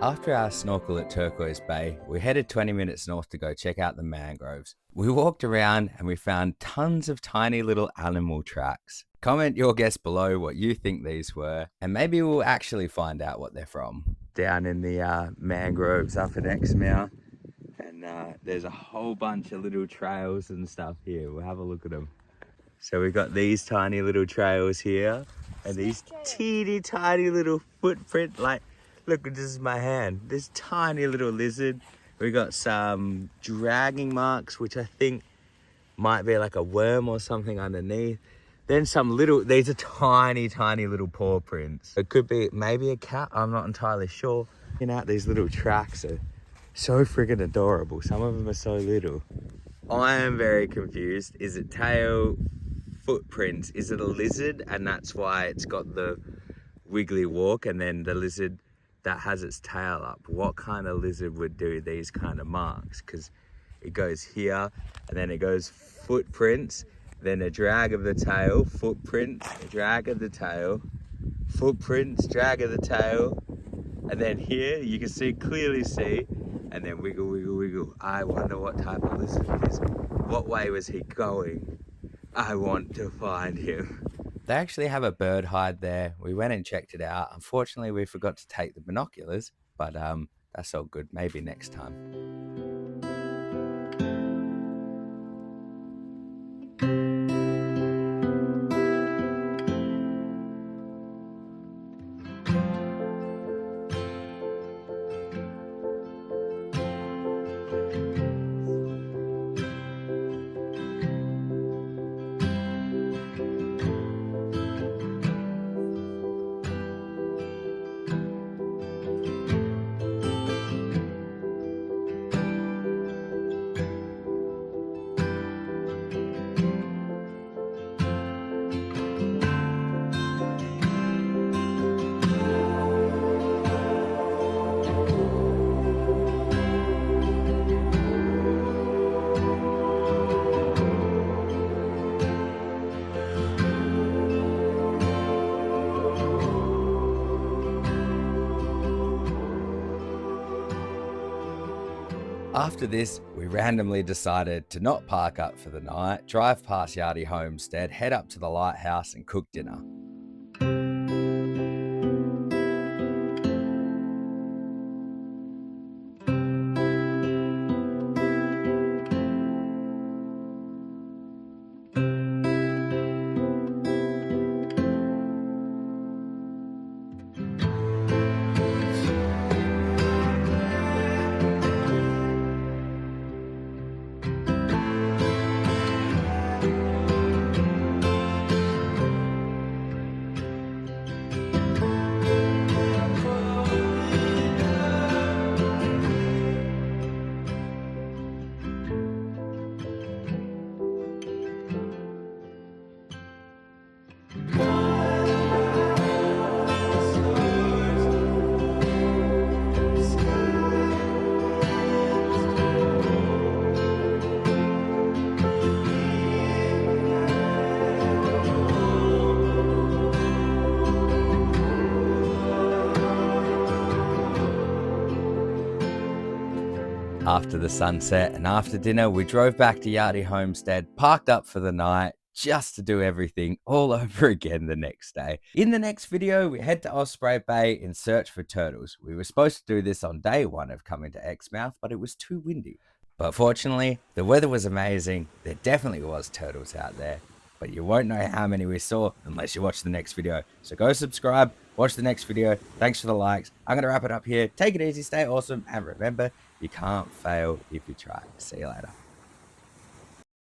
After our snorkel at Turquoise Bay, we headed 20 minutes north to go check out the mangroves. We walked around and we found tons of tiny little animal tracks. Comment your guess below what you think these were, and maybe we'll actually find out what they're from. Down in the mangroves up at Exmouth, and there's a whole bunch of little trails and stuff here. We'll have a look at them. So we've got these tiny little trails here, and these teeny tiny little footprint, like, look, this is my hand. This tiny little lizard. We got some dragging marks, which I think might be like a worm or something underneath. Then some little, these are tiny, tiny little paw prints. It could be maybe a cat, I'm not entirely sure. You know, these little tracks are so friggin' adorable. Some of them are so little. I am very confused. Is it tail, footprints? Is it a lizard? And that's why it's got the wiggly walk, and then the lizard that has its tail up. What kind of lizard would do these kind of marks? Because it goes here, and then it goes footprints, then a drag of the tail, footprints, a drag of the tail, footprints, drag of the tail, and then here you can see, clearly see, and then wiggle, wiggle, wiggle. I wonder what type of lizard it is. What way was he going? I want to find him. They actually have a bird hide there. We went and checked it out. Unfortunately, we forgot to take the binoculars, but that's all good. Maybe next time. After this, we randomly decided to not park up for the night, drive past Yardie Homestead, head up to the Lighthouse and cook dinner. After the sunset and after dinner, we drove back to Yardie Homestead, parked up for the night, just to do everything all over again the next day. In the next video, we head to Osprey Bay in search for turtles. We were supposed to do this on day one of coming to Exmouth, but it was too windy. But fortunately, the weather was amazing. There definitely was turtles out there, but you won't know how many we saw unless you watch the next video. So go subscribe, watch the next video. Thanks for the likes. I'm going to wrap it up here. Take it easy, stay awesome, and remember, you can't fail if you try. See you later.